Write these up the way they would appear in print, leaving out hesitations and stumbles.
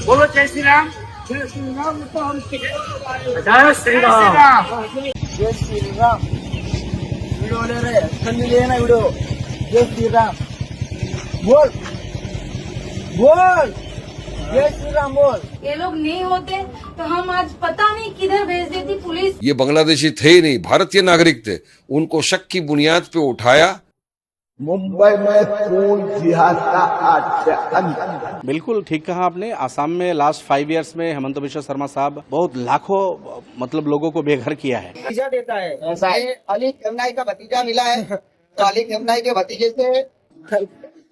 बोलो जय श्री राम। जय श्री राम। जय श्री राम। जय श्रीराम वीडियो ले रहे ठंडी लेना वीडियो जय श्रीराम बोल बोल जय श्रीराम बोल। ये लोग नहीं होते तो हम आज पता नहीं किधर भेज देती पुलिस। ये बांग्लादेशी थे ही नहीं, भारतीय नागरिक थे। उनको शक की बुनियाद पे उठाया। मुंबई में खून जिहाद का आख्यान। बिल्कुल ठीक कहा आपने। आसाम में लास्ट 5 इयर्स में हेमंत बिश्व शर्मा साहब बहुत लाखों मतलब लोगों को बेघर किया है। भतीजा देता है ऐसा है। अली खेमनाई का भतीजा मिला है तो अली खेमनाई के भतीजे से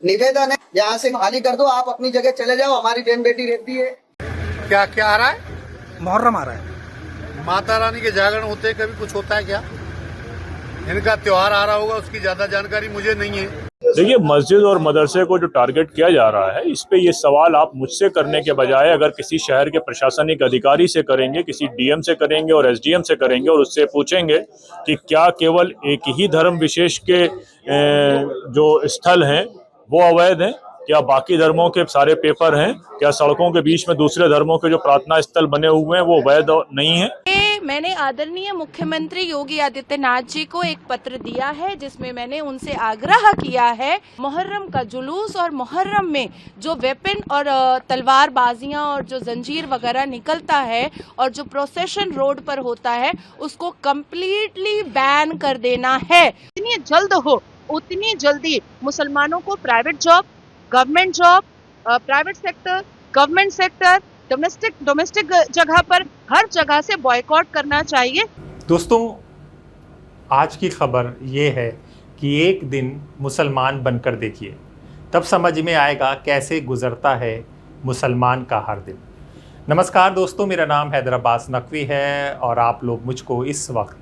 निवेदन है यहाँ से खाली कर दो, आप अपनी जगह चले जाओ, हमारी बहन बेटी रहती है। क्या क्या आ रहा है? मुहर्रम आ रहा है। माता रानी के जागरण होते हैं, कभी कुछ होता है क्या? इनका त्योहार आ रहा होगा, उसकी ज्यादा जानकारी मुझे नहीं है। देखिए, मस्जिद और मदरसे को जो टारगेट किया जा रहा है, इस पे ये सवाल आप मुझसे करने के बजाय अगर किसी शहर के प्रशासनिक अधिकारी से करेंगे, किसी डीएम से करेंगे और एसडीएम से करेंगे और उससे पूछेंगे कि क्या केवल एक ही धर्म विशेष के जो स्थल हैं वो अवैध हैं, क्या बाकी धर्मों के सारे पेपर हैं, क्या सड़कों के बीच में दूसरे धर्मों के जो प्रार्थना स्थल बने हुए हैं वो वैध नहीं है। मैंने आदरणीय मुख्यमंत्री योगी आदित्यनाथ जी को एक पत्र दिया है जिसमें मैंने उनसे आग्रह किया है मुहर्रम का जुलूस और मुहर्रम में जो वेपन और तलवारबाजियां और जो जंजीर वगैरह निकलता है और जो प्रोसेशन रोड पर होता है उसको कम्प्लीटली बैन कर देना है। जितनी जल्द हो उतनी जल्दी मुसलमानों को private job, government job, private sector, government sector, domestic जगह पर हर जगह से बॉयकॉट करना चाहिए। दोस्तों, आज की खबर ये है कि एक दिन मुसलमान बनकर देखिए, तब समझ में आएगा कैसे गुजरता है मुसलमान का हर दिन। नमस्कार दोस्तों, मेरा नाम हैदर अब्बास नकवी है और आप लोग मुझको इस वक्त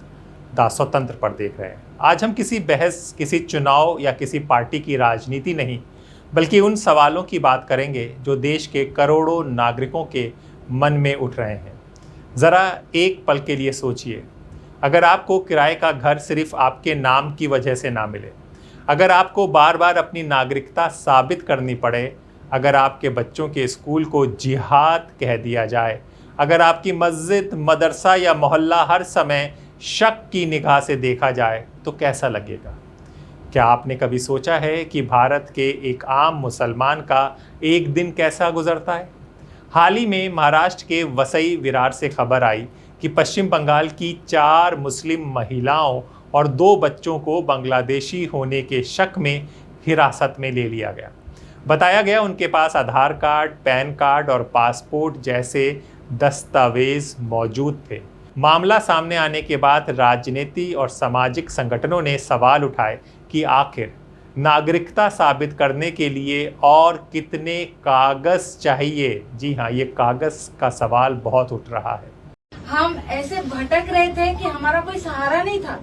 दा स्वतंत्र पर देख रहे हैं। आज हम किसी बहस, किसी चुनाव या किसी पार्टी की राजनीति नहीं बल्कि उन सवालों की बात करेंगे जो देश के करोड़ों नागरिकों के मन में उठ रहे हैं। ज़रा एक पल के लिए सोचिए, अगर आपको किराए का घर सिर्फ आपके नाम की वजह से ना मिले, अगर आपको बार बार अपनी नागरिकता साबित करनी पड़े, अगर आपके बच्चों के स्कूल को जिहाद कह दिया जाए, अगर आपकी मस्जिद, मदरसा या मोहल्ला हर समय शक की निगाह से देखा जाए तो कैसा लगेगा? क्या आपने कभी सोचा है कि भारत के एक आम मुसलमान का एक दिन कैसा गुजरता है? हाल ही में महाराष्ट्र के वसई विरार से खबर आई कि पश्चिम बंगाल की 4 मुस्लिम महिलाओं और 2 बच्चों को बांग्लादेशी होने के शक में हिरासत में ले लिया गया। बताया गया उनके पास आधार कार्ड, पैन कार्ड और पासपोर्ट जैसे दस्तावेज मौजूद थे। मामला सामने आने के बाद राजनीति और सामाजिक संगठनों ने सवाल उठाए कि आखिर नागरिकता साबित करने के लिए और कितने कागज चाहिए। जी हाँ, ये कागज का सवाल बहुत उठ रहा है। हम ऐसे भटक रहे थे कि हमारा कोई सहारा नहीं था।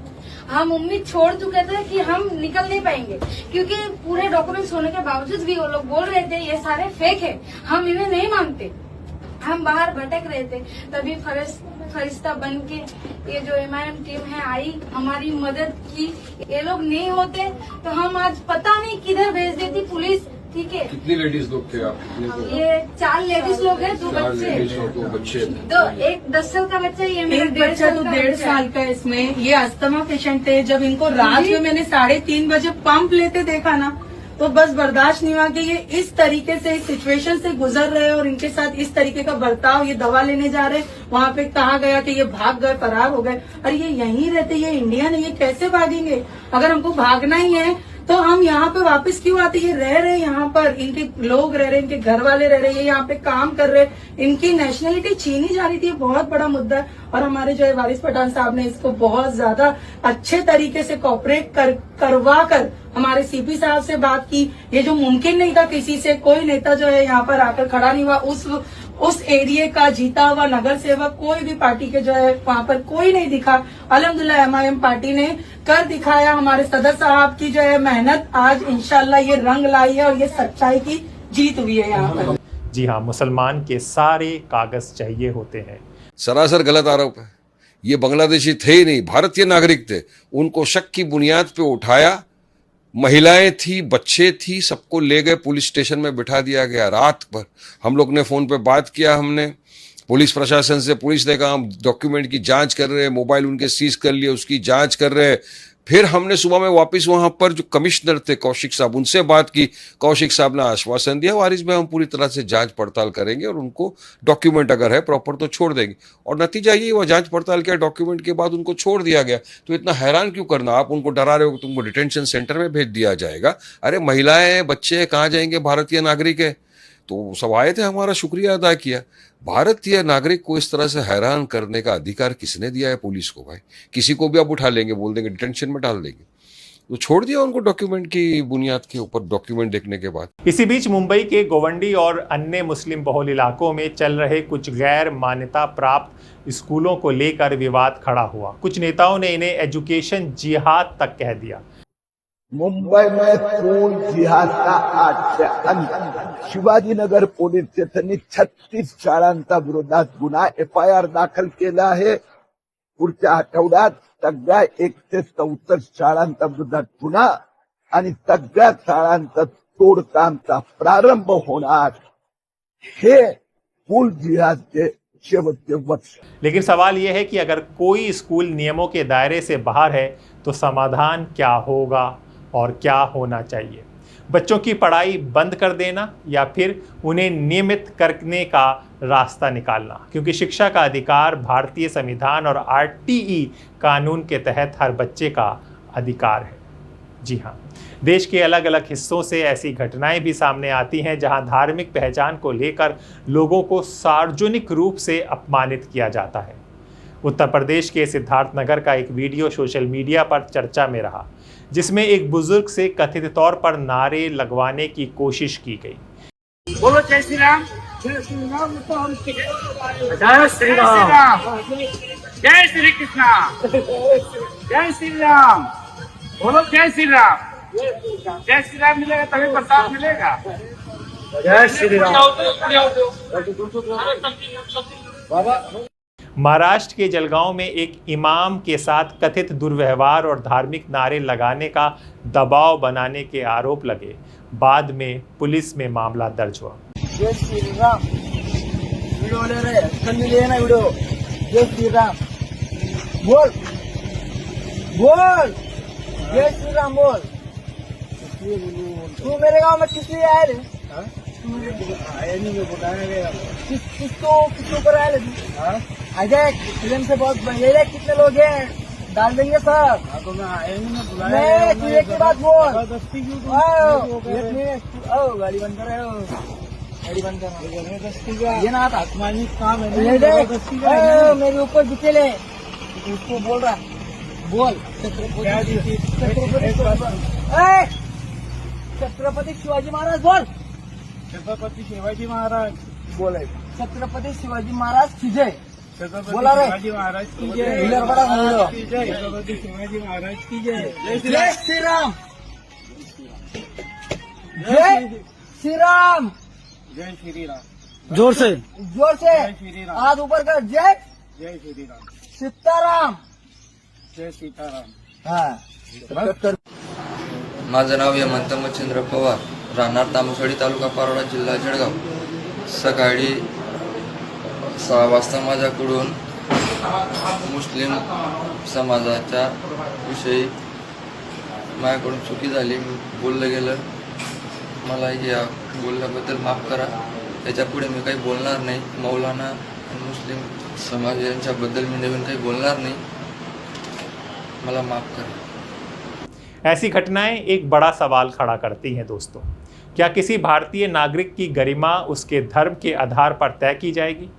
हम उम्मीद छोड़ चुके थे कि हम निकल नहीं पाएंगे, क्योंकि पूरे डॉक्यूमेंट्स होने के बावजूद भी वो लोग बोल रहे थे ये सारे फेक है, हम इन्हें नहीं मानते। हम बाहर भटक रहे थे, तभी फरिश्ता बन के ये जो एमआईएम टीम है आई, हमारी मदद की। ये लोग नहीं होते तो हम आज पता नहीं किधर भेज देती पुलिस। ठीक है, कितनी लेडीज लोग थे आप? ये 4 लेडीज लोग हैं, 2 बच्चे, एक 10 साल का बच्चा, ये मेरा 1.5 बच्चा तो 1.5 साल का। इसमें ये अस्थमा पेशेंट थे। जब इनको रात में मैंने 3:30 बजे पंप लेते देखा ना, तो बस बर्दाश्त नहीं हुआ कि ये इस तरीके से, इस सिचुएशन से गुजर रहे हैं और इनके साथ इस तरीके का बर्ताव। ये दवा लेने जा रहे, वहाँ पे कहा गया कि ये भाग गए, फरार हो गए। अरे ये यहीं रहते, ये इंडियन है, ये कैसे भागेंगे? अगर हमको भागना ही है तो हम यहाँ पे वापस क्यों आते? ये रह रहे यहाँ पर, इनके लोग रह रहे, इनके घर वाले रह रहे, ये यहाँ पे काम कर रहे, इनकी नेशनलिटी छीनी जा रही थी। ये बहुत बड़ा मुद्दा है और हमारे जो है वारिस पठान साहब ने इसको बहुत ज्यादा अच्छे तरीके से कोऑपरेट करवा कर हमारे सीपी साहब से बात की। ये जो मुमकिन नहीं था, किसी से कोई नेता जो है यहाँ पर आकर खड़ा नहीं हुआ। उस एरिया का जीता हुआ नगर सेवक, कोई भी पार्टी के जो है वहाँ पर कोई नहीं दिखा। अल्हम्दुलिल्लाह एमआईएम पार्टी ने कर दिखाया। हमारे सदर साहब की जो है मेहनत आज इंशाल्लाह ये रंग लाई है और ये सच्चाई की जीत हुई है यहाँ पर। जी हाँ, मुसलमान के सारे कागज चाहिए होते हैं। सरासर गलत आरोप है। ये बांग्लादेशी थे ही नहीं, भारतीय नागरिक थे। उनको शक की बुनियाद पे उठाया महिलाएं थी, बच्चे थी, सबको ले गए, पुलिस स्टेशन में बिठा दिया गया रात भर। हम लोग ने फोन पे बात किया, हमने पुलिस प्रशासन से, पुलिस ने कहा हम डॉक्यूमेंट की जांच कर रहे हैं, मोबाइल उनके सीज कर लिए, उसकी जांच कर रहे हैं। फिर हमने सुबह में वापस वहां पर जो कमिश्नर थे कौशिक साहब, उनसे बात की। कौशिक साहब ने आश्वासन दिया वारिस में हम पूरी तरह से जांच पड़ताल करेंगे और उनको डॉक्यूमेंट अगर है प्रॉपर तो छोड़ देंगे। और नतीजा ये हुआ, जांच पड़ताल किया, डॉक्यूमेंट के बाद उनको छोड़ दिया गया। तो इतना हैरान क्यों करना? आप उनको डरा रहे हो कि तुमको डिटेंशन सेंटर में भेज दिया जाएगा। अरे महिलाएं, बच्चे कहाँ जाएंगे? भारतीय नागरिक है। तो सब आए थे, हमारा शुक्रिया अदा किया। भारतीय नागरिक को इस तरह से हैरान करने का अधिकार किसने दिया है पुलिस को? भाई किसी को भी आप उठा लेंगे, बोल देंगे डिटेंशन में डाल देंगे। तो छोड़ दिया उनको डॉक्यूमेंट की बुनियाद के ऊपर, डॉक्यूमेंट देखने के बाद। इसी बीच मुंबई के गोवंडी और अन्य मुस्लिम बहुल इलाकों में चल रहे कुछ गैर मान्यता प्राप्त स्कूलों को लेकर विवाद खड़ा हुआ। कुछ नेताओं ने इन्हें एजुकेशन जिहाद तक कह दिया। मुंबई में स्कूल जिहाद का आख्या शिवाजीनगर पोलीस स्टेशनने 36 शाळांचा विरोधात गुन्हा FIR दाखल केला आहे। पुढच्या आठवड्यात सगळ्या 164 शाळांचा विरोधात गुन्हा आणि सगळ्या शाळांचा तोडकामचा प्रारंभ होणार। हे स्कूल जिहादचे शेवटचे वर्ष। लेकिन सवाल यह है कि अगर कोई स्कूल नियमों के दायरे से बाहर है तो समाधान क्या होगा और क्या होना चाहिए? बच्चों की पढ़ाई बंद कर देना या फिर उन्हें नियमित करने का रास्ता निकालना? क्योंकि शिक्षा का अधिकार भारतीय संविधान और RTE कानून के तहत हर बच्चे का अधिकार है। जी हाँ, देश के अलग अलग हिस्सों से ऐसी घटनाएं भी सामने आती हैं जहां धार्मिक पहचान को लेकर लोगों को सार्वजनिक रूप से अपमानित किया जाता है। उत्तर प्रदेश के सिद्धार्थनगर का एक वीडियो सोशल मीडिया पर चर्चा में रहा, जिसमें एक बुजुर्ग से कथित तौर पर नारे लगवाने की कोशिश की गई। बोलो जय श्री राम। जय श्री राम। जय श्री राम। जय श्री कृष्णा। जय श्री राम। बोलो जय श्री राम। जय श्री राम मिलेगा तभी प्रसाद मिलेगा। जय श्री राम। महाराष्ट्र के जलगांव में एक इमाम के साथ कथित दुर्व्यवहार और धार्मिक नारे लगाने का दबाव बनाने के आरोप लगे। बाद में पुलिस में मामला दर्ज हुआ। जय श्री राम। वीडियो ले रहे हैं ना वीडियो। जय श्री राम बोल बोल। जय श्री राम बोल। तू मेरे गांव में किस लिए आए रे? किसको कर आए तू? अजय फिल्म से बहुत बढ़िया। कितने लोग हैं? डाल देंगे सब। तो मैं आया नहीं, तू एक की बात बोल। गाड़ी बंद कर, गाड़ी बंद कर। ये ना आसमानी काम है। मेरे ऊपर बिचले उसको बोल रहा, बोल। छत्रपति शिवाजी महाराज बोल। छत्रपति शिवाजी महाराज बोले। छत्रपति शिवाजी महाराज की जय बोला रे। शिवाजी महाराज की जय। छत्रपति शिवाजी महाराज की जय। जय श्री राम। जय श्री राम। जय श्री राम। जोर से हाथ ऊपर कर। जय जय श्री राम। सीताराम। जय सीताराम। हाँ। माझं नाव हेमंत मच्छिंद्र पवार, राहणार तामसवाडी, तालुका पारोळा, जिल्हा जळगाव। सकाळी 6 वाजता माझ्याकडून मुस्लिम समाजाच्या विषयी माझ्याकडून चुकी झाली, बोललं गेलं। मला या बोलल्याबद्दल माफ करा। त्याच्यापुढे मी काही बोलणार नाही। मौलाना आणि मुस्लिम समाज यांच्याबद्दल मी नवीन काही बोलणार नाही। मला माफ करा। ऐसी घटनाएं एक बड़ा सवाल खड़ा करती हैं दोस्तों। क्या किसी भारतीय नागरिक की गरिमा उसके धर्म के आधार पर तय की जाएगी?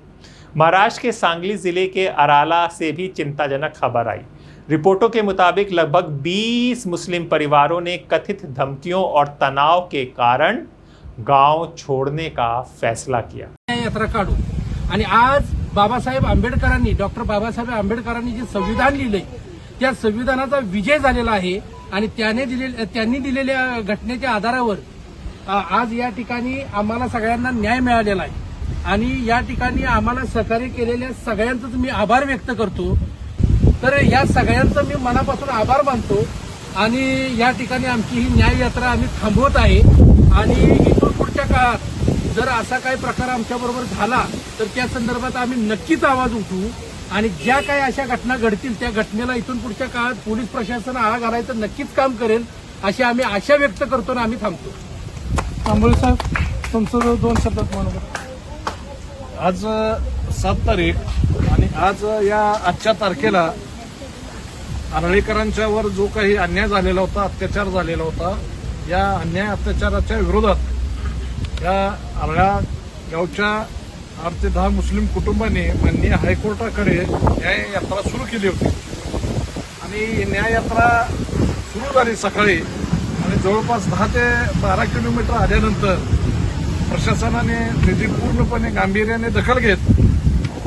महाराष्ट्र के सांगली जिले के अराला से भी चिंताजनक खबर आई। रिपोर्टों के मुताबिक लगभग 20 मुस्लिम परिवारों ने कथित धमकियों और तनाव के कारण गांव छोड़ने का फैसला किया। यात्रा काढू आणि आज बाबासाहेब आंबेडकरांनी, डॉक्टर बाबासाहेब आंबेडकरांनी जे संविधान लिहिले त्या संविधानाचा विजय झालेला आहे आणि त्यांनी दिलेल्या घटनेच्या आधारावर आज या ठिकाणी आम्हाला सगळ्यांना न्याय मिळालेला आहे आणि या ठिकाणी आम्हाला सहकार्य केलेल्या सगळ्यांचं मी आभार व्यक्त करतो। तर या सगळ्यांचं मी मनापासून आभार मानतो आणि या ठिकाणी आमची ही न्याय यात्रा आम्ही थांबवत आहे आणि इथून पुढच्या काळात जर असा काही प्रकार आमच्याबरोबर झाला तर त्या संदर्भात आम्ही नक्कीच आवाज उठवू आणि ज्या काही अशा घटना घडतील त्या घटनेला इथून पुढच्या काळात पोलीस प्रशासन आळा घालायचं नक्कीच काम करेल अशी आम्ही आशा व्यक्त करतो आणि आम्ही थांबतो. तांबोळी साहेब, तुमचं 2 शब्दात म्हणून. आज 7 तारीख आणि आज या आजच्या तारखेला आरळीकरांच्यावर जो काही अन्याय झालेला होता, अत्याचार झालेला होता, या अन्याय अत्याचाराच्या विरोधात या आरळ्या गावच्या 8 ते 10 मुस्लिम कुटुंबांनी माननीय हायकोर्टाकडे न्याय यात्रा सुरू केली होती आणि ही न्याय यात्रा सुरू झाली सकाळी आणि जवळपास 10 ते 12 किलोमीटर आल्यानंतर प्रशासनाने त्याची पूर्णपणे गांभीर्याने दखल घेत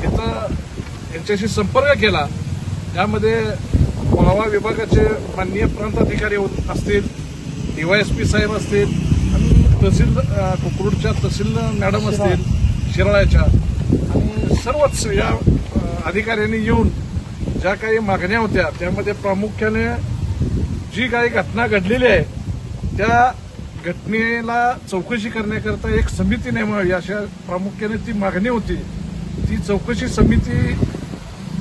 इथं यांच्याशी संपर्क केला. त्यामध्ये पुरावा विभागाचे माननीय प्रांत अधिकारी असतील, DYSP साहेब असतील आणि तहसील कोकरूडच्या तहसील मॅडम असतील शिराळ्याच्या आणि सर्वच या अधिकाऱ्यांनी येऊन ज्या काही मागण्या होत्या त्यामध्ये प्रामुख्याने जी काही घटना घडलेली आहे त्या घटनेला चौकशी करण्याकरता एक समिती नेमावी अशा प्रामुख्याने ती मागणी होती. ती चौकशी समिती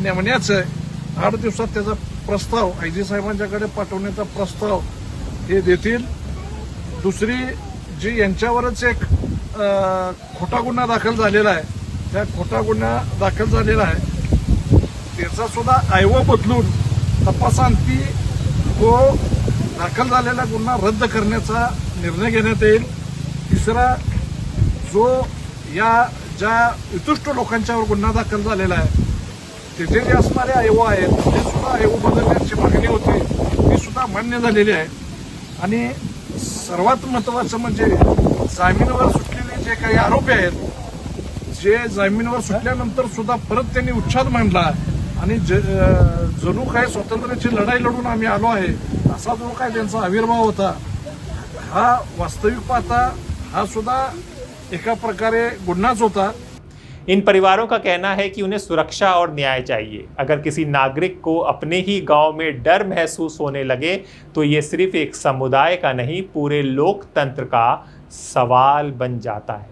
नेमण्याचं 8 दिवसात त्याचा प्रस्ताव IG साहेबांच्याकडे पाठवण्याचा प्रस्ताव हे देतील. दुसरी जी यांच्यावरच एक खोटा गुन्हा दाखल झालेला आहे, त्या खोटा गुन्हा दाखल झालेला आहे त्याचा सुद्धा आयव बदलून तपासांती तो दाखल झालेला गुन्हा रद्द करण्याचा निर्णय घेण्यात येईल. तिसरा जो या ज्या वितुष्ट लोकांच्यावर गुन्हा दाखल झालेला आहे तिथे जे असणारे आयव आहेत ते सुद्धा आयव बदलण्याची मागणी होती, ती सुद्धा मान्य झालेली आहे. आणि सर्वात महत्वाचं म्हणजे जामीनवर सुटलेले जे काही आरोपी आहेत जे जामीनवर सुटल्यानंतर सुद्धा परत त्यांनी उच्छाद मांडला आणि जणू काय स्वातंत्र्याची लढाई लढून आम्ही आलो आहे असा जो काय त्यांचा आविर्भाव होता हा वास्तविक पाहता हा सुद्धा एका प्रकारे गुन्हाच होता. इन परिवारों का कहना है कि उन्हें सुरक्षा और न्याय चाहिए. अगर किसी नागरिक को अपने ही गांव में डर महसूस होने लगे तो ये सिर्फ एक समुदाय का नहीं पूरे लोकतंत्र का सवाल बन जाता है.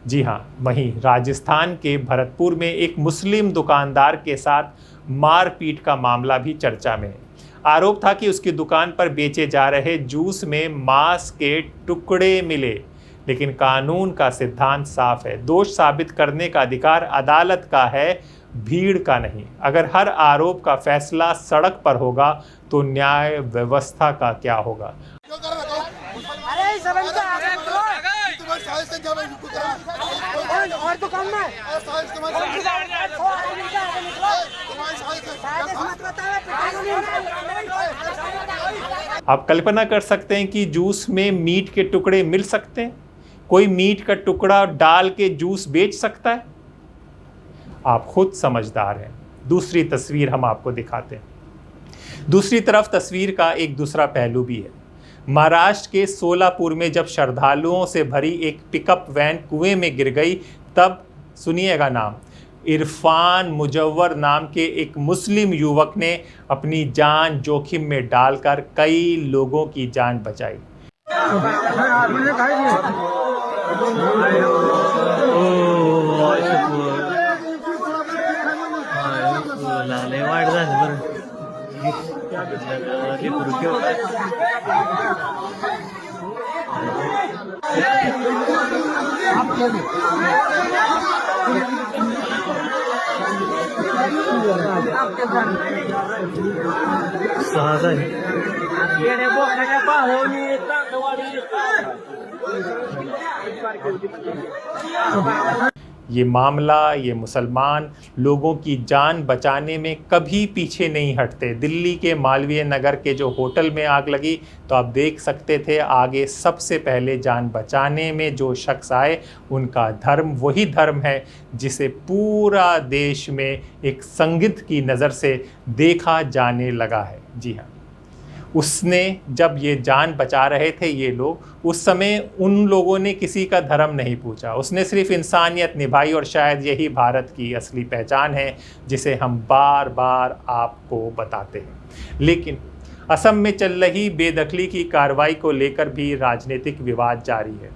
जी हाँ, वहीं राजस्थान के भरतपुर में एक मुस्लिम दुकानदार के साथ मारपीट का मामला भी चर्चा में है. आरोप था कि उसकी दुकान पर बेचे जा रहे जूस में मांस के टुकड़े मिले, लेकिन कानून का सिद्धांत साफ है, दोष साबित करने का अधिकार अदालत का है, भीड़ का नहीं. अगर हर आरोप का फैसला सड़क पर होगा तो न्याय व्यवस्था का क्या होगा. आप कल्पना कर सकते हैं कि जूस में मीट के टुकड़े मिल सकते हैं. कोई मीट का टुकड़ा डाल के जूस बेच सकता है. आप खुद समझदार हैं. दूसरी तस्वीर हम आपको दिखाते हैं. दूसरी तरफ तस्वीर का एक दूसरा पहलू भी है. महाराष्ट्र के सोलापुर में जब श्रद्धालुओं से भरी एक पिकअप वैन कुएं में गिर गई तब सुनिएगा नाम, इरफान मुजव्वर नाम के एक मुस्लिम युवक ने अपनी जान जोखिम में डालकर कई लोगों की जान बचाई. ये मामला, ये मुसलमान लोगों की जान बचाने में कभी पीछे नहीं हटते. दिल्ली के मालवीय नगर के जो होटल में आग लगी तो आप देख सकते थे आगे सबसे पहले जान बचाने में जो शख्स आए उनका धर्म वही धर्म है जिसे पूरा देश में एक संदिग्ध की नज़र से देखा जाने लगा है. जी हाँ, उसने जब ये जान बचा रहे थे ये लोग, उस समय उन लोगों ने किसी का धर्म नहीं पूछा. उसने सिर्फ इंसानियत निभाई और शायद यही भारत की असली पहचान है जिसे हम बार बार आपको बताते हैं. लेकिन असम में चल रही बेदखली की कार्रवाई को लेकर भी राजनीतिक विवाद जारी है।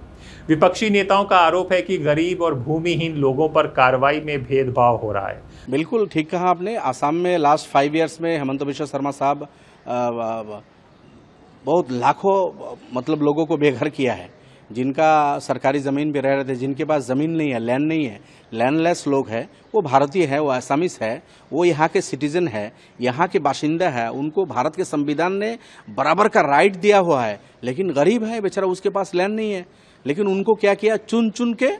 विपक्षी नेताओं का आरोप है कि गरीब और भूमिहीन लोगों पर कार्रवाई में भेदभाव हो रहा है। बिल्कुल ठीक कहा आपने। आसाम में लास्ट 5 इयर्स में हेमंत बिश्व शर्मा साहब बहुत लाखों मतलब लोगों को बेघर किया है, जिनका सरकारी ज़मीन पे रह रहे थे, जिनके पास ज़मीन नहीं है, लैंड नहीं है, लैंडलेस लोग हैं, वो भारतीय है, वो आसामीस है, वो यहाँ के सिटीजन है, यहाँ के बाशिंदा है, उनको भारत के संविधान ने बराबर का राइट दिया हुआ है। लेकिन गरीब है बेचारा, उसके पास लैंड नहीं है। लेकिन उनको क्या किया, चुन चुन के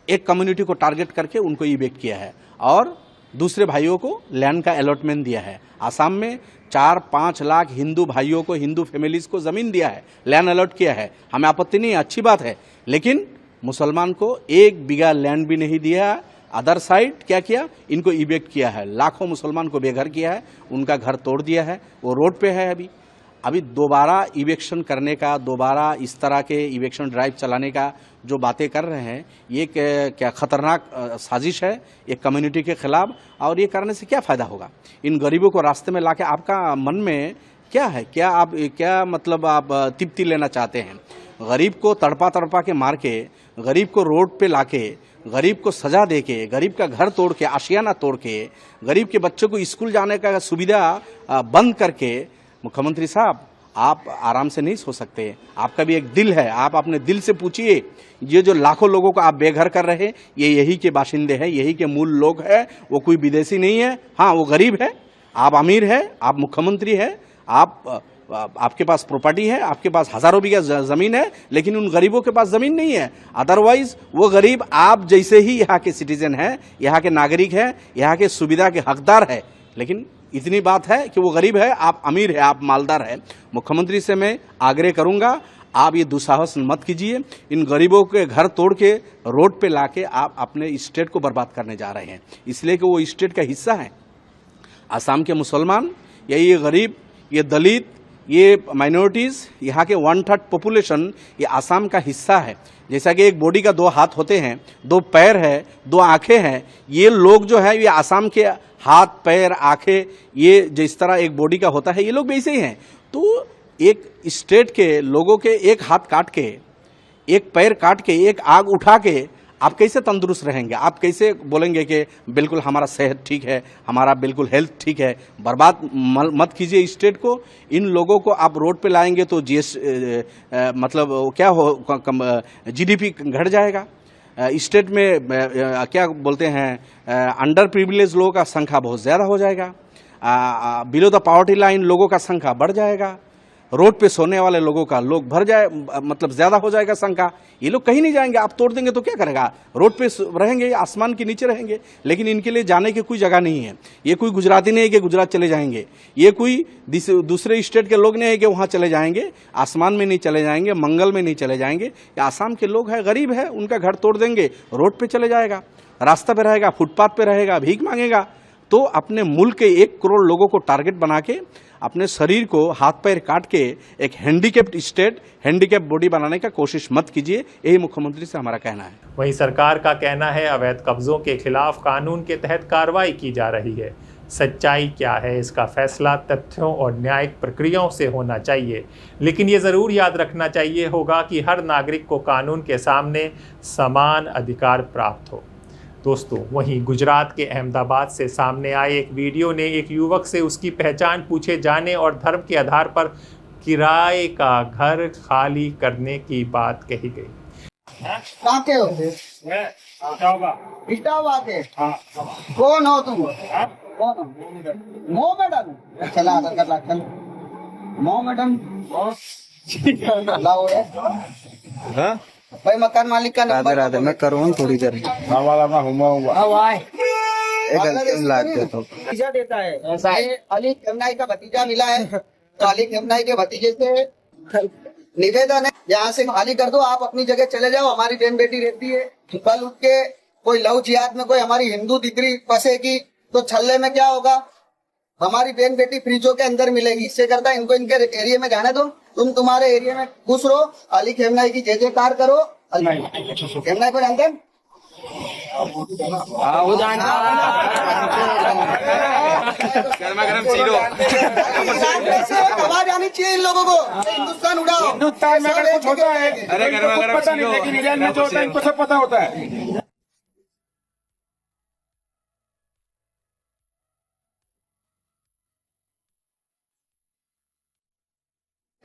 एक कम्युनिटी को टारगेट करके उनको इवेक्ट किया है और दूसरे भाइयों को लैंड का अलॉटमेंट दिया है। आसाम में 4-5 लाख हिंदू भाइयों को, हिंदू फैमिलीज को ज़मीन दिया है, लैंड अलॉट किया है। हमें आपत्ति नहीं है, अच्छी बात है। लेकिन मुसलमान को 1 बीघा लैंड भी नहीं दिया। अदर साइड क्या किया, इनको इवेक्ट किया है, लाखों मुसलमान को बेघर किया है, उनका घर तोड़ दिया है, वो रोड पे है। अभी दोबारा इवेक्शन करने का, दोबारा इस तरह के इवेक्शन ड्राइव चलाने का जो बातें कर रहे हैं, ये क्या खतरनाक साजिश है एक कम्युनिटी के खिलाफ। और ये करने से क्या फ़ायदा होगा? इन गरीबों को रास्ते में लाके आपका मन में क्या है, क्या मतलब आप तिप्ती लेना चाहते हैं? गरीब को तड़पा तड़पा के मार के, गरीब को रोड पे लाके, गरीब को सजा दे के, गरीब का घर तोड़ के, आशियाना तोड़ के, गरीब के बच्चों को स्कूल जाने का सुविधा बंद करके, मुख्यमंत्री साहब आप आराम से नहीं सो सकते। आपका भी एक दिल है, आप अपने दिल से पूछिए, ये जो लाखों लोगों को आप बेघर कर रहे हैं, ये यही के बाशिंदे हैं, यही के मूल लोग हैं, वो कोई विदेशी नहीं है। हाँ, वो गरीब है, आप अमीर है, आप मुख्यमंत्री है, आपके पास प्रॉपर्टी है, आपके पास हजारों बीघा जमीन है, लेकिन उन गरीबों के पास जमीन नहीं है। अदरवाइज वो गरीब आप जैसे ही यहाँ के सिटीजन है, यहाँ के नागरिक है, यहाँ के सुविधा के हकदार है। लेकिन इतनी बात है कि वो गरीब है, आप अमीर है, आप मालदार है। मुख्यमंत्री से मैं आग्रह करूंगा, आप ये दुस्साहस मत कीजिए। इन गरीबों के घर तोड़ के रोड पे लाके आप अपने स्टेट को बर्बाद करने जा रहे हैं, इसलिए कि वो स्टेट का हिस्सा है। आसाम के मुसलमान या ये गरीब, ये दलित, ये माइनॉरिटीज़, यहाँ के 1/3 पॉपुलेशन ये आसाम का हिस्सा है। जैसा कि एक बॉडी का 2 हाथ होते हैं, 2 पैर है, 2 आंखें हैं, ये लोग जो है ये आसाम के हाथ, पैर, आंखें, ये जिस तरह एक बॉडी का होता है, ये लोग वैसे ही हैं। तो एक स्टेट के लोगों के एक हाथ काट के, एक पैर काट के, एक आग उठा के आप कैसे तंदुरुस्त रहेंगे? आप कैसे बोलेंगे कि बिल्कुल हमारा सेहत ठीक है, हमारा बिल्कुल हेल्थ ठीक है? बर्बाद मत कीजिए स्टेट को। इन लोगों को आप रोड पे लाएंगे तो मतलब क्या हो, GDP घट जाएगा। स्टेट में क्या बोलते हैं, अंडर प्रिविलेज लोगों का संख्या बहुत ज़्यादा हो जाएगा, बिलो द पॉवर्टी लाइन लोगों का संख्या बढ़ जाएगा, रोड पे सोने वाले लोगों का लोग भर जाए, मतलब ज़्यादा हो जाएगा संख्या। ये लोग कहीं नहीं जाएंगे, आप तोड़ देंगे तो क्या करेगा? रोड पे रहेंगे, आसमान के नीचे रहेंगे। लेकिन इनके लिए जाने की कोई जगह नहीं है। ये कोई गुजराती नहीं है कि गुजरात चले जाएंगे, ये कोई दूसरे स्टेट के लोग नहीं है कि वहाँ चले जाएंगे, आसमान में नहीं चले जाएंगे, मंगल में नहीं चले जाएंगे। ये आसाम के लोग हैं, गरीब है, उनका घर तोड़ देंगे, रोड पे चले जाएगा, रास्ता पे रहेगा, फुटपाथ पे रहेगा, भीख मांगेगा। तो अपने मुल्क के 1 करोड़ लोगों को टारगेट बना के अपने शरीर को हाथ पैर काट के एक हैंडीकैप्ड स्टेट, हैंडीकैप्ड बॉडी बनाने का कोशिश मत कीजिए। यही मुख्यमंत्री से हमारा कहना है। वहीं सरकार का कहना है अवैध कब्जों के खिलाफ कानून के तहत कार्रवाई की जा रही है। सच्चाई क्या है, इसका फैसला तथ्यों और न्यायिक प्रक्रियाओं से होना चाहिए। लेकिन ये ज़रूर याद रखना चाहिए होगा कि हर नागरिक को कानून के सामने समान अधिकार प्राप्त हो। दोस्तों, वहीं गुजरात के अहमदाबाद से सामने आए एक वीडियो ने एक युवक से उसकी पहचान पूछे जाने और धर्म के आधार पर किराए का घर खाली करने की बात कही गई। कहाँ के हो? इटावा के। कौन हो तुम? कौन हो? मोहम्मदन। चला आधार कार्ड ला, चल। मोहम्मदन। लाओ यार। भाई मकान मालिक का नंबर। राधे मैं करूँ थोड़ी देर। वाला मैं घुमाऊंगा। भतीजा देता है। ऐसा है। अली खेमनाई का भतीजा मिला है, तो अली खेमनाई के भतीजे से निवेदन है, यहाँ से खाली कर दो, आप अपनी जगह चले जाओ। हमारी बहन बेटी रहती है, कल उठ के कोई लव जिहाद में कोई हमारी हिंदू दिकरी फंसेगी तो छल्ले में क्या होगा? हमारी बहन बेटी फ्रिजों के अंदर मिलेगी। इससे करता है इनको इनके एरिया में जाने दो, तुम तुम्हारे एरिया में घुस रहो। अली खेमनाई की जय जयकार करो। खेमनाई को जानते हैं? आवाज आनी चाहिए इन लोगों को, हिंदुस्तान उड़ाओ। हिंदुस्तान में अगर कुछ होता है इनको पता नहीं, लेकिन ईरान में जो होता है इनको सब पता होता है।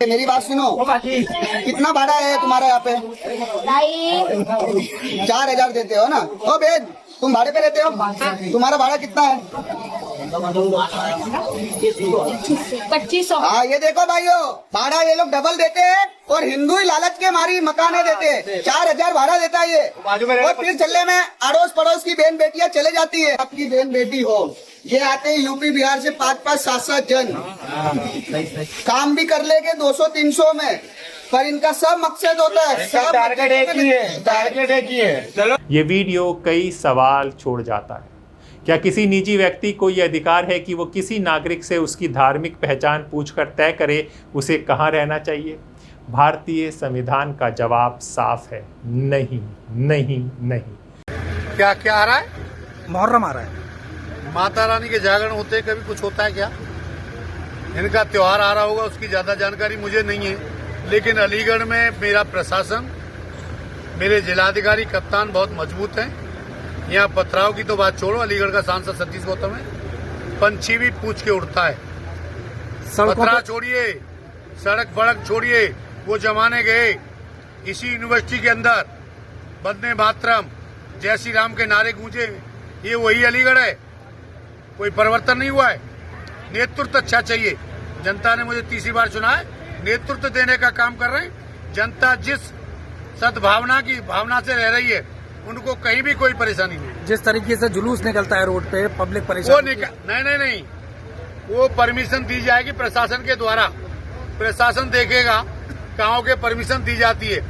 मेरी बात सुनो, कितना भाड़ा है तुम्हारा यहाँ पे? 4000 देते हो ना? ओ बेद, तुम भाड़े पे रहते हो? तुम्हारा भाड़ा कितना है? 2500। हाँ, ये देखो भाइयों, भाड़ा ये लोग डबल देते हैं और हिंदू ही लालच के मारी मकाने देते हैं। 4000 भाड़ा देता है ये, और फिर चलने में अड़ोस पड़ोस की बहन बेटियां चले जाती है। आपकी बहन बेटी हो, ये आते हैं यूपी बिहार से 5-5, 7-7 जन, काम भी कर लेंगे 200-300 में, पर इनका सब मकसद होता है, सब टारगेट एक ही है। चलो, ये वीडियो कई सवाल छोड़ जाता है। क्या किसी निजी व्यक्ति को यह अधिकार है कि वो किसी नागरिक से उसकी धार्मिक पहचान पूछकर तय करे उसे कहाँ रहना चाहिए? भारतीय संविधान का जवाब साफ है, नहीं, नहीं, नहीं। क्या क्या आ रहा है? मुहर्रम आ रहा है। माता रानी के जागरण होते हैं, कभी कुछ होता है क्या? इनका त्योहार आ रहा होगा, उसकी ज्यादा जानकारी मुझे नहीं है, लेकिन अलीगढ़ में मेरा प्रशासन, मेरे जिलाधिकारी कप्तान बहुत मजबूत हैं। यहाँ पथराव की तो बात छोड़ो, अलीगढ़ का सांसद सतीश गौतम है, पंछी भी पूछ के उड़ता है। पथरा छोड़िए, सड़क फड़क छोड़िए, वो जमाने गए। इसी यूनिवर्सिटी के अंदर वंदे मातरम, जय श्री राम के नारे गूंजे, ये वही अलीगढ़ है। कोई परिवर्तन नहीं हुआ है। नेतृत्व अच्छा चाहिए। जनता ने मुझे तीसरी बार चुना है, नेतृत्व देने का काम कर रहे हैं। जनता जिस सद्भावना की भावना से रह रही है, उनको कहीं भी कोई परेशानी नहीं। जिस तरीके से जुलूस निकलता है रोड पे, पब्लिक परेशान, नहीं, वो परमिशन दी जाएगी प्रशासन के द्वारा। प्रशासन देखेगा कहाँ के परमिशन दी जाती है,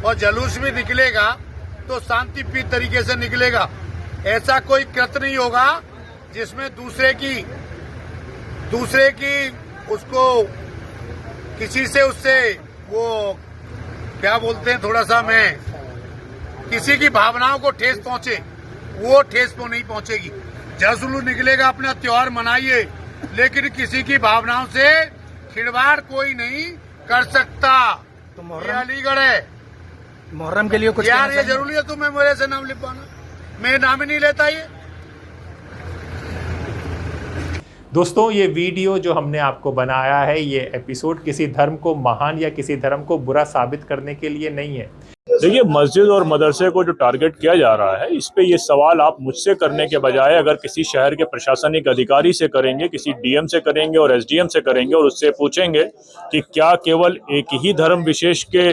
और जुलूस भी निकलेगा तो शांतिप्रिय तरीके से निकलेगा। ऐसा कोई कृत्य नहीं होगा जिसमें दूसरे की उसको किसी से उससे वो क्या बोलते हैं, थोड़ा सा मैं किसी की भावनाओं को ठेस पहुंचे, वो ठेस तो नहीं पहुंचेगी। जुलूस निकलेगा, अपना त्योहार मनाइए, लेकिन किसी की भावनाओं से खिलवाड़ कोई नहीं कर सकता। तो ये अलीगढ़ है। मुहर्रम के लिए कुछ यार ये जरूरी है तुम्हें मेरे से नाम लिखवाना? मैं नाम ही नहीं लेता। ये दोस्तों, ये वीडियो जो हमने आपको बनाया है, ये एपिसोड किसी धर्म को महान या किसी धर्म को बुरा साबित करने के लिए नहीं है। देखिए, मस्जिद और मदरसे को जो टारगेट किया जा रहा है, इस पे ये सवाल आप मुझसे करने के बजाय अगर किसी शहर के प्रशासनिक अधिकारी से करेंगे, किसी डीएम से करेंगे और एसडीएम से करेंगे और उससे पूछेंगे कि क्या केवल एक ही धर्म विशेष के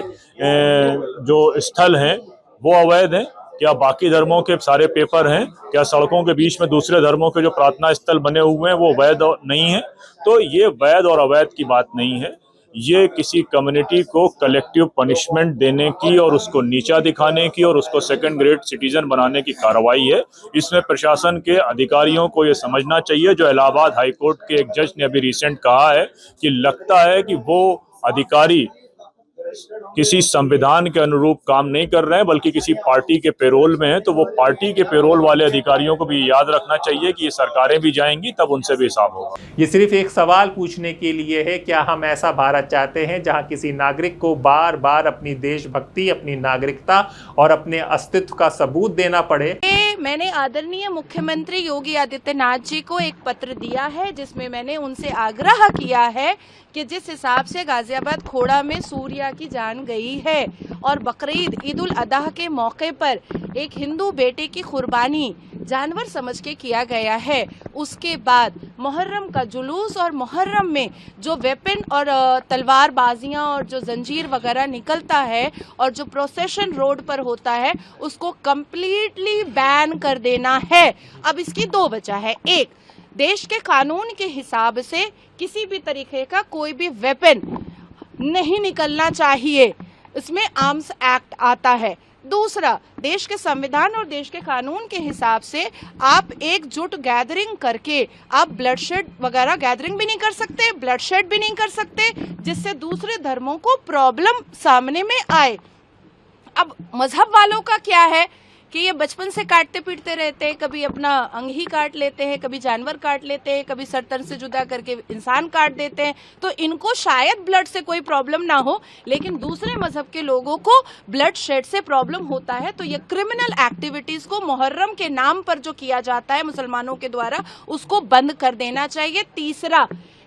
जो स्थल हैं वो अवैध हैं, क्या बाकी धर्मों के सारे पेपर हैं, क्या सड़कों के बीच में दूसरे धर्मों के जो प्रार्थना स्थल बने हुए हैं वो वैध नहीं है? तो ये वैध और अवैध की बात नहीं है, ये किसी कम्युनिटी को कलेक्टिव पनिशमेंट देने की और उसको नीचा दिखाने की और उसको सेकंड ग्रेड सिटीजन बनाने की कार्रवाई है। इसमें प्रशासन के अधिकारियों को ये समझना चाहिए, जो इलाहाबाद हाई कोर्ट के एक जज ने अभी रिसेंट कहा है कि लगता है कि वो अधिकारी किसी संविधान के अनुरूप काम नहीं कर रहे हैं बल्कि किसी पार्टी के पेरोल में है। तो वो पार्टी के पेरोल वाले अधिकारियों को भी याद रखना चाहिए कि ये सरकारें भी जाएंगी तब उनसे भी हिसाब होगा। ये सिर्फ एक सवाल पूछने के लिए है, क्या हम ऐसा भारत चाहते हैं जहां किसी नागरिक को बार बार अपनी देशभक्ति, अपनी नागरिकता और अपने अस्तित्व का सबूत देना पड़े? मैंने आदरणीय मुख्यमंत्री योगी आदित्यनाथ जी को एक पत्र दिया है, जिसमें मैंने उनसे आग्रह किया है कि जिस हिसाब से गाजियाबाद खोड़ा में सूर्या की जान गई है और बकरीद ईद उल अजहा के मौके पर एक हिंदू बेटे की कुर्बानी जानवर समझ के किया गया है, उसके बाद मुहर्रम का जुलूस और मुहर्रम में जो वेपन और तलवारबाजियां और जो जंजीर वगैरह निकलता है और जो प्रोसेशन रोड पर होता है, उसको कंप्लीटली बैन कर देना है। अब इसकी दो वजह है। एक, देश के कानून के हिसाब से किसी भी तरीके का कोई भी वेपन नहीं निकलना चाहिए, इसमें आर्म्स एक्ट आता है। दूसरा, देश के संविधान और देश के कानून के हिसाब से आप एकजुट गैदरिंग करके आप ब्लडशेड वगैरह गैदरिंग भी नहीं कर सकते, ब्लडशेड भी नहीं कर सकते, जिससे दूसरे धर्मों को प्रॉब्लम सामने में आए। अब मजहब वालों का क्या है कि ये बचपन से काटते पीटते रहते हैं, कभी अपना अंग ही काट लेते हैं, कभी जानवर काट लेते हैं, कभी सर तन से जुदा करके इंसान काट देते हैं। तो इनको शायद ब्लड से कोई प्रॉब्लम ना हो, लेकिन दूसरे मजहब के लोगों को ब्लड शेड से प्रॉब्लम होता है। तो ये क्रिमिनल एक्टिविटीज को मुहर्रम के नाम पर जो किया जाता है मुसलमानों के द्वारा, उसको बंद कर देना चाहिए। तीसरा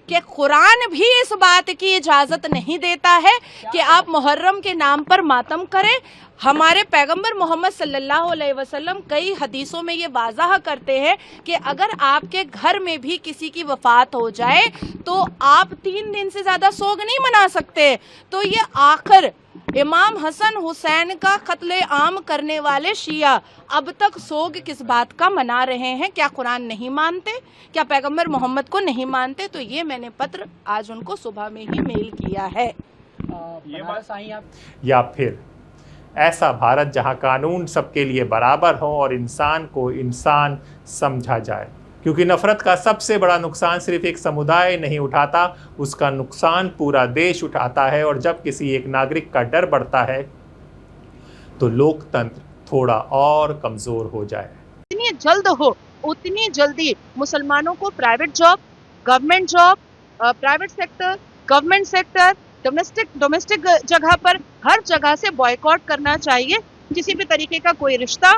कि कुरान भी इस बात की इजाजत नहीं देता है कि आप मुहर्रम के नाम पर मातम करें। हमारे पैगंबर मोहम्मद सल्लल्लाहु अलैहि वसल्लम कई हदीसों में ये वाज़ाह करते हैं कि अगर आपके घर में भी किसी की वफात हो जाए तो आप 3 दिन से ज्यादा सोग नहीं मना सकते। तो ये आखिर इमाम हसन हुसैन का कत्ले आम करने वाले शिया अब तक सोग किस बात का मना रहे हैं? क्या कुरान नहीं मानते? क्या पैगंबर मोहम्मद को नहीं मानते? तो ये मैंने पत्र आज उनको सुबह में ही मेल किया है। ये बात सही आप या फिर ऐसा भारत जहां कानून सबके लिए बराबर हो और इंसान को इंसान समझा जाए, क्योंकि नफरत का सबसे बड़ा नुकसान सिर्फ एक समुदाय नहीं उठाता, उसका नुकसान पूरा देश उठाता है। और जब किसी एक नागरिक का डर बढ़ता है तो लोकतंत्र थोड़ा और कमजोर हो जाए। जितनी जल्द हो उतनी जल्दी मुसलमानों को private job, government job, private sector, government sector, domestic जगह पर हर जगह से बॉयकॉट करना चाहिए। किसी भी तरीके का कोई रिश्ता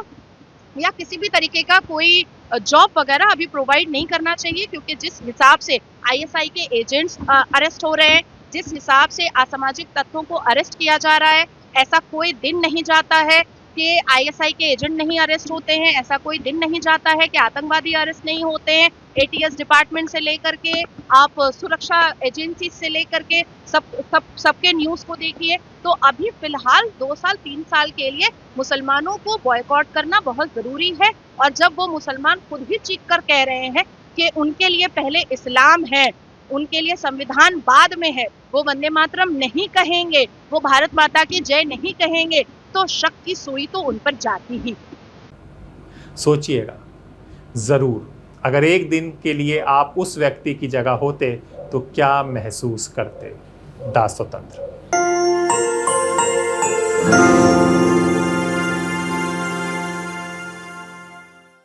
या किसी भी तरीके का कोई जॉब वगैरह अभी प्रोवाइड नहीं करना चाहिए, क्योंकि जिस हिसाब से आईएसआई के एजेंट्स अरेस्ट हो रहे हैं, जिस हिसाब से असामाजिक तत्वों को अरेस्ट किया जा रहा है, ऐसा कोई दिन नहीं जाता है कि आईएसआई के एजेंट नहीं अरेस्ट होते हैं, ऐसा कोई दिन नहीं जाता है कि आतंकवादी अरेस्ट नहीं होते हैं। एटीएस डिपार्टमेंट से लेकर के आप सुरक्षा एजेंसी से लेकर के सबके न्यूज़ को देखिए। तो अभी फिलहाल 2 साल 3 साल के लिए मुसलमानों को बॉयकॉट करना बहुत ज़रूरी है। और जब वो मुसलमान खुद ही चीख कर कह रहे हैं कि उनके लिए पहले इस्लाम है, उनके लिए संविधान बाद में है, वो वंदे मातरम नहीं कहेंगे, वो भारत माता की जय नहीं कहेंगे, तो शक की सुई तो उन पर जाती ही। सोचिएगा ज़रूर, अगर एक दिन के लिए आप उस व्यक्ति की जगह होते तो क्या महसूस करते। दास स्वतंत्र।